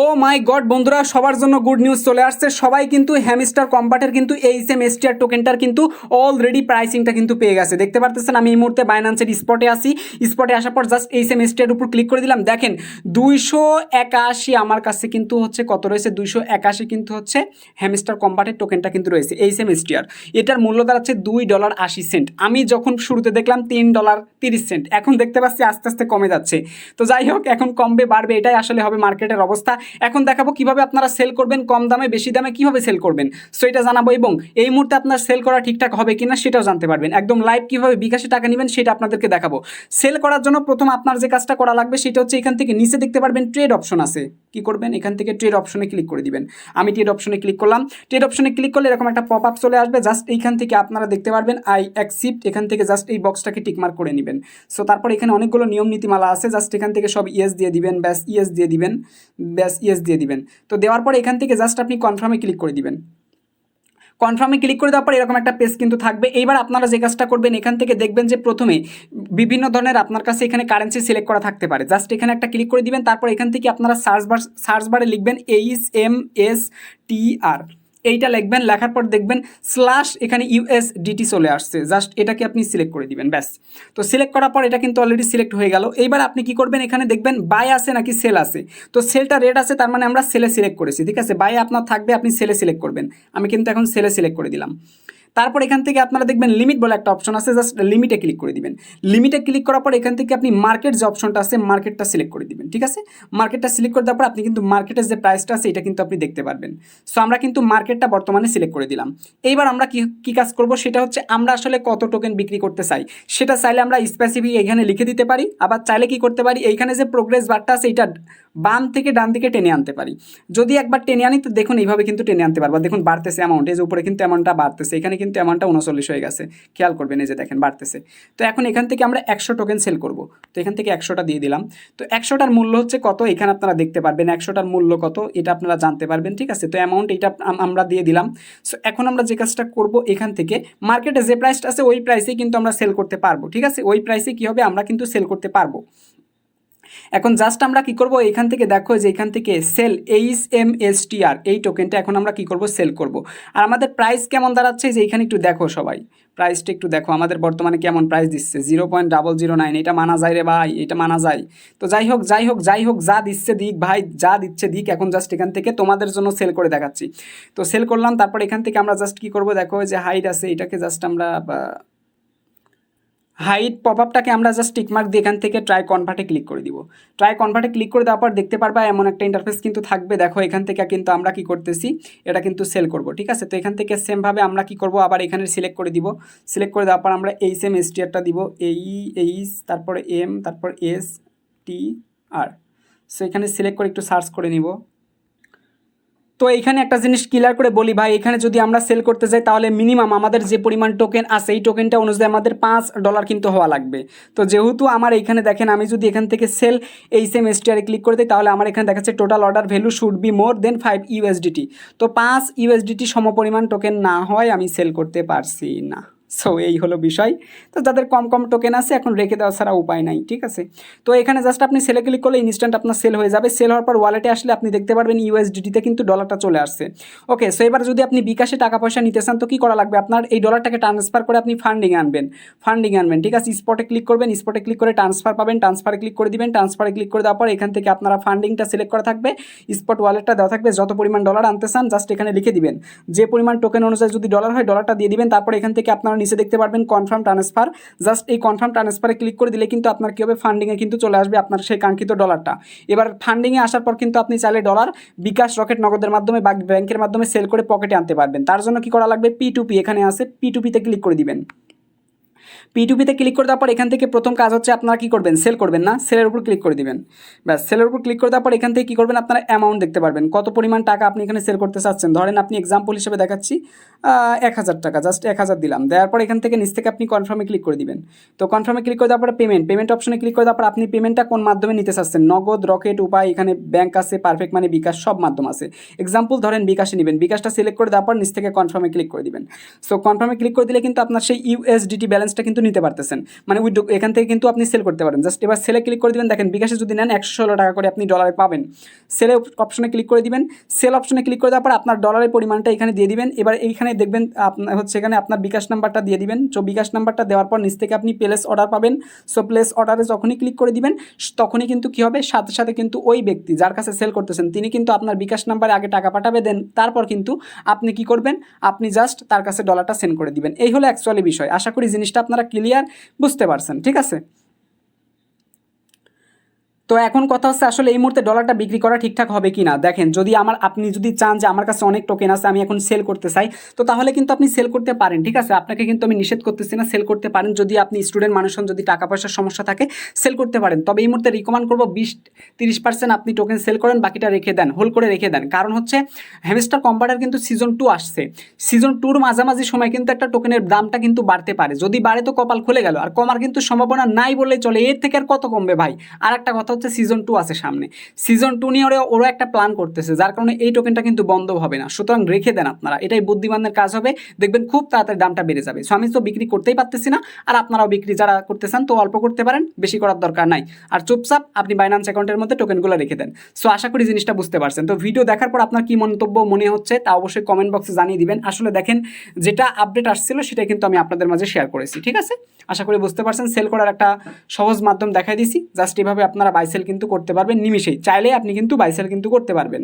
ও মাই god বন্ধুরা, সবার জন্য গুড নিউজ চলে আসছে। সবাই কিন্তু হ্যামস্টার কম্বাটের কিন্তু এইচএম এসটিআর টোকেনটার কিন্তু অলরেডি প্রাইসিংটা কিন্তু পেয়ে গেছে। দেখতে পারতেছেন আমি এই মুহূর্তে বাইন্যান্সের স্পটে আসি। স্পটে আসার পর জাস্ট এইচএম এসটিআর উপর ক্লিক করে দিলাম। দেখেন 281 আমার কাছে কিন্তু হচ্ছে কত রয়েছে, 281 কিন্তু হচ্ছে হ্যামস্টার কম্বাটের টোকেনটা কিন্তু রয়েছে এইচএম এসটিআর। এটার মূল্য দাঁড়াচ্ছে $2.80। আমি যখন শুরুতে দেখলাম $3.30, এখন দেখতে পাচ্ছি আস্তে আস্তে কমে যাচ্ছে। তো যাই হোক, এখন কমবে বাড়বে, এটাই আসলে হবে মার্কেটের অবস্থা। এখন দেখাবো কিভাবে আপনারা সেল করবেন, কম দামে বেশি দামে কিভাবে সেল করবেন, সো এটা জানাবো। এবং এই মুহূর্তে আপনার সেল করা ঠিকঠাক হবে কিনা সেটাও জানতে পারবেন। একদম লাইভ কিভাবে বিকাশে টাকা নেবেন সেটা আপনাদেরকে দেখাবো। সেল করার জন্য প্রথম আপনার যে কাজটা করা লাগবে সেটা হচ্ছে এখান থেকে নিচে দেখতে পারবেন ট্রেড অপশন আছে। কি করবেন, এখান থেকে ট্রেড অপশনে ক্লিক করে দিবেন। আমি ট্রেড অপশনে ক্লিক করলাম। ট্রেড অপশনে ক্লিক করলে এরকম একটা পপ আপ চলে আসবে। জাস্ট এইখান থেকে আপনারা দেখতে পারবেন আই অ্যাকসেপ্ট, এখান থেকে জাস্ট এই বক্সটাকে টিকমার্ক করে নেবেন। সো তারপর এখানে অনেকগুলো নিয়ম নীতিমালা আছে, জাস্ট এখান থেকে সব ইয়েস দিয়ে দিবেন, ব্যাস ইয়েস দিয়ে দিবেন, ব্যাস ইয়েস দিয়ে দিবেন। তো দেওয়ার পরে এখান থেকে জাস্ট আপনি কনফার্মে ক্লিক করে দিবেন। কনফার্মে ক্লিক করে দেওয়ার পর এরকম একটা পেজ কিন্তু থাকবে। এইবার আপনারা যে কাজটা করবেন, এখান থেকে দেখবেন যে প্রথমে বিভিন্ন ধরনের আপনার কাছে এখানে কারেন্সি সিলেক্ট করা থাকতে পারে। জাস্ট এখানে একটা ক্লিক করে দিবেন। তারপর এখান থেকে আপনারা সার্চ বারে লিখবেন HMSTR, এইটা লিখবেন। লেখার পর দেখবেন স্ল্যাশ এখানে USDT চলে আসছে। জাস্ট এটাকে আপনি সিলেক্ট করে দিবেন, ব্যাস। তো সিলেক্ট করার পর এটা কিন্তু অলরেডি সিলেক্ট হয়ে গেল। এইবার আপনি কি করবেন, এখানে দেখবেন বাই আছে নাকি সেল আছে। তো সেলটা রেড আছে, তার মানে আমরা সেলে সিলেক্ট করেছি, ঠিক আছে। বাই আপনার থাকবে, আপনি সেলে সিলেক্ট করবেন। আমি কিন্তু এখন সেলে সিলেক্ট করে দিলাম। তারপর এখান থেকে আপনারা দেখবেন লিমিট বলে একটা অপশন আছে, জাস্ট লিমিটে ক্লিক করে দিবেন। লিমিটে ক্লিক করার পর এখান থেকে আপনি মার্কেট যে অপশনটা আছে মার্কেটটা সিলেক্ট করে দিবেন, ঠিক আছে। মার্কেটটা সিলেক্ট করে দেওয়ার পর আপনি কিন্তু মার্কেটের যে প্রাইসটা আছে এটা কিন্তু আপনি দেখতে পারবেন। সো আমরা কিন্তু মার্কেটটা বর্তমানে সিলেক্ট করে দিলাম। এইবার আমরা কি কাজ করব সেটা হচ্ছে আমরা আসলে কত টোকেন বিক্রি করতে চাই সেটা চাইলে আমরা স্পেসিফিক এখানে লিখে দিতে পারি। আবার চাইলে কি করতে পারি, এইখানে যে প্রোগ্রেস বারটা আছে এটা বাম থেকে ডান দিকে টেনে আনতে পারি। যদি একবার টেনে আনি তো দেখুন এইভাবে কিন্তু টেনে আনতে পারবো। দেখুন বাড়তেছে অ্যামাউন্ট, এই যে উপরে কিন্তু অ্যামাউন্টটা বাড়তেছে, এখানে কিন্তু অ্যামাউন্টটা 39 হয়ে গেছে, খেয়াল করবেন, এই যে দেখেন বাড়তেছে। তো এখন এখান থেকে আমরা 100 টোকেন সেল করব। তো এখান থেকে 100টা দিয়ে দিলাম। তো 100টার মূল্য হচ্ছে কত এখানে আপনারা দেখতে পারবেন, 100টার মূল্য কত এটা আপনারা জানতে পারবেন, ঠিক আছে। তো অ্যামাউন্ট এটা আমরা দিয়ে দিলাম। সো এখন আমরা যে কাজটা করব, এখান থেকে মার্কেটে যে প্রাইসটা আছে ওই প্রাইসেই কিন্তু আমরা সেল করতে পারবো, ঠিক আছে। ওই প্রাইসে কী হবে, আমরা কিন্তু সেল করতে পারবো। এখন জাস্ট আমরা কি করব, এখান থেকে দেখো যে এখান থেকে সেল HMSTR এই টোকেনটা এখন আমরা কি করব, সেল করব। আর আমাদের প্রাইস কেমন দাঁড়াচ্ছে যে এখানে একটু দেখো সবাই, প্রাইসটা একটু দেখো আমাদের বর্তমানে কেমন প্রাইস দিচ্ছে, 0.009। এটা মানা যায় রে ভাই, এটা মানা যায়। তো যাই হোক যা দিচ্ছে দিক ভাই, যা দিচ্ছে দিক। এখন জাস্ট এখান থেকে তোমাদের জন্য সেল করে দেখাচ্ছি। তো সেল করলাম। তারপর এখান থেকে আমরা জাস্ট কি করব, দেখো যে হাইট আছে, এটাকে জাস্ট আমরা হাইট পপ আপটাকে আমরা জাস্ট টিকমার্ক দিয়ে এখান থেকে ট্রাই কনভার্টে ক্লিক করে দিব। ট্রাই কনভার্টে ক্লিক করে দেওয়ার পর দেখতে পারবা এমন একটা ইন্টারফেস কিন্তু থাকবে। দেখো এখান থেকে কিন্তু আমরা কি করতেছি, এটা কিন্তু সেল করব, ঠিক আছে। তো এখান থেকে সেমভাবে আমরা কি করব, আবার এখানে সিলেক্ট করে দিব। সিলেক্ট করে দেওয়ার পর আমরা HMSTRটা দিব, তারপরে M, তারপর STR। সো এখানে সিলেক্ট করে একটু সার্চ করে নিব। তো এইখানে একটা জিনিস ক্লিয়ার করে বলি ভাই, এখানে যদি আমরা সেল করতে যাই তাহলে মিনিমাম আমাদের যে পরিমাণ টোকেন আছে এই টোকেনটা অনুযায়ী আমাদের $5 কিন্তু হওয়া লাগবে। তো যেহেতু আমার এইখানে দেখেন, আমি যদি এখান থেকে সেল HMSTR ক্লিক করে দিই তাহলে আমার এখানে দেখাচ্ছে total order value should be more than 5 USDT। তো 5 USDT সমপরিমাণ টোকেন না হয় আমি সেল করতে পারছি না। সো এই হলো বিষয়। তো যাদের কম টোকেন আছে এখন রেখে দেওয়া ছাড়া উপায় নাই, ঠিক আছে। তো এখানে জাস্ট আপনি সেলে ক্লিক করলে ইনস্ট্যান্ট আপনার সেল হয়ে যাবে। সেল হওয়ার পর ওয়ালেটে আসলে আপনি দেখতে পারবেন USDT-তে কিন্তু ডলারটা চলে আসছে। ওকে, সো এবার যদি আপনি বিকাশে টাকা পয়সা নিতে চান তো কী করা লাগবে, আপনার এই ডলারটাকে ট্রান্সফার করে আপনি ফান্ডিংয়ে আনবেন, ঠিক আছে। স্পটে ক্লিক করবেন, স্পটে ক্লিক করে ট্রান্সফার পাবেন, ট্রান্সফারে ক্লিক করে দিবেন। ট্রান্সফারে ক্লিক করে দেওয়ার পর এখান থেকে আপনারা ফান্ডিংটা সিলেক্ট করা থাকবে, স্পট ওয়ালেটটা দেওয়া থাকবে, যত পরিমাণ ডলার আনতে চান জাস্ট এখানে লিখে দিবেন। যে পরিমাণ টোকেন অনুযায়ী যদি ডলার হয় ডলারটা দিয়ে দিবেন। তারপর এখান থেকে আপনারা নিচে দেখতে পারবেন কনফার্ম ট্রান্সফার। জাস্ট এই কনফার্ম ট্রান্সফারে ক্লিক করে দিলে কিন্তু আপনার কী হবে, ফান্ডিংয়ে কিন্তু চলে আসবে আপনার সেই কাঙ্ক্ষিত ডলারটা। এবার ফান্ডিংয়ে আসার পর কিন্তু আপনি চাইলে ডলার বিকাশ, রকেট, নগদের মাধ্যমে বা ব্যাংকের মাধ্যমে সেল করে পকেটে আনতে পারবেন। তার জন্য কি করা লাগবে, P2P এখানে আছে, P2P-তে ক্লিক করে দিবেন। P2P-তে ক্লিক করে দেওয়ার পর এখান থেকে প্রথম কাজ হচ্ছে আপনারা কী করবেন, সেল করবেন না, সেলের উপর ক্লিক করে দিবেন। ব্যাস, সেলের উপর ক্লিক করে দেওয়ার পর এখান থেকে কী করবেন, আপনারা অ্যামাউন্ট দেখতে পারবেন, কত পরিমাণ টাকা আপনি এখানে সেল করতে চাচ্ছেন। ধরেন আপনি এক্সাম্পল হিসেবে দেখাচ্ছি 1000 টাকা, জাস্ট 1000 দিলাম। দেওয়ার পর এখান থেকে নিচ থেকে আপনি কনফার্মে ক্লিক করে দিবেন। তো কনফার্মে ক্লিক করে দেওয়ার পর পেমেন্ট অপশনে ক্লিক করে দেওয়ার পর আপনি পেমেন্টটা কোন মাধ্যমে নিতে চাচ্ছেন, নগদ, রকেট, উপায়, এখানে ব্যাংক আছে, পারফেক্ট মানি, বিকাশ, সব মাধ্যম আছে। এক্সাম্পল ধরেন বিকাশে নেবেন, বিকাশটা সিলেক্ট করে দেওয়ার পর নিচ থেকে কনফার্মে ক্লিক করে দিবেন। সো কনফার্মে ক্লিক করে দিলে কিন্তু আপনার সেই USDT ব্যালেন্সটা ইন্টারেস্টটা কিন্তু নিতে পারতেছেন, মানে উইথড্র এখান থেকে কিন্তু আপনি সেল করতে পারেন। জাস্ট এবার সেলে ক্লিক করে দিবেন, দেখেন বিকাশে যদি নেন 116 টাকা করে আপনি ডলারে পাবেন। সেলে অপশনে ক্লিক করে দিবেন, সেল অপশনে ক্লিক করে দেওয়ার পর আপনার ডলারের পরিমাণটা এখানে দিয়ে দিবেন। এবার এইখানে দেখবেন আপনার হচ্ছে এখানে আপনার বিকাশ নাম্বারটা দিয়ে দিবেন। সো বিকাশ নাম্বারটা দেওয়ার পর নিচ থেকে আপনি প্লেস অর্ডার পাবেন। সো প্লেস অর্ডারে যখনই ক্লিক করে দিবেন তখনই কিন্তু কী হবে, সাথে সাথে কিন্তু ওই ব্যক্তি যার কাছে সেল করতেছেন তিনি কিন্তু আপনার বিকাশ নাম্বারে আগে টাকা পাঠাবে, দেন তারপর কিন্তু আপনি কি করবেন, আপনি জাস্ট তার কাছে ডলারটা সেন্ড করে দিবেন। এই হলো অ্যাকচুয়ালি বিষয়। আশা করি জিনিসটা আপনারা ক্লিয়ার বুঝতে পারছেন, ঠিক আছে। তো এখন কথা হচ্ছে আসলে এই মুহূর্তে ডলারটা বিক্রি করা ঠিকঠাক হবে কি না। দেখেন যদি আপনি যদি চান যে আমার কাছে অনেক টোকেন আছে, আমি এখন সেল করতে চাই, তো তাহলে কিন্তু আপনি সেল করতে পারেন, ঠিক আছে। আপনাকে কিন্তু আমি নিষেধ করতেছি না, সেল করতে পারেন। যদি আপনি স্টুডেন্ট মানুষ হন, যদি টাকা পয়সার সমস্যা থাকে, সেল করতে পারেন। তবে এই মুহূর্তে রিকমেন্ড করবো 20-30% আপনি টোকেন সেল করেন, বাকিটা রেখে দেন, হোল্ড করে রেখে দেন। কারণ হচ্ছে হ্যামস্টার কম্পাউন্ডার কিন্তু সিজন 2 আসছে, সিজন 2-র মাঝামাঝি সময় কিন্তু একটা টোকেনের দামটা কিন্তু বাড়তে পারে। যদি বাড়ে তো কপাল খুলে গেল, আর কমার কিন্তু সম্ভাবনা নাই বললেই চলে। এর থেকে আর কত কমবে ভাই। আর একটা কথা হচ্ছে সিজন 2 আছে সামনে, সিজন 2 নিয়ে ওরা একটা প্ল্যান করতেছে, যার কারণে এই টোকেনটা কিন্তু বন্ধ হবে না। সুতরাং রেখে দেন আপনারা, এটাই বুদ্ধিমানের কাজ হবে, দেখবেন খুব তাড়াতাড়ি দামটা বেড়ে যাবে। সো আমি তো বিক্রি করতেই পারতেছি না, আর আপনারাও বিক্রি যারা করতে চান তো অল্প করতে পারেন, বেশি করার দরকার নাই। আর চুপচাপ আপনি বাইন্যান্স অ্যাকাউন্টের মধ্যে টোকেনগুলো রেখে দেন। সো আশা করি জিনিসটা বুঝতে পারছেন। তো ভিডিও দেখার পর আপনার কি মন্তব্য মনে হচ্ছে তা অবশ্যই কমেন্ট বক্সে জানিয়ে দিবেন। আসলে দেখেন যেটা আপডেট আসছিল সেটাই কিন্তু আমি আপনাদের মাঝে শেয়ার করেছি, ঠিক আছে। আশা করি বুঝতে পারছেন। সেল করার একটা সহজ মাধ্যম দেখাই দিছি, জাস্ট এভাবে আপনারা বাই সেল কিন্তু করতে পারবেন নিমিশেই, চাইলে আপনি কিন্তু বাই সেল কিন্তু করতে পারবেন।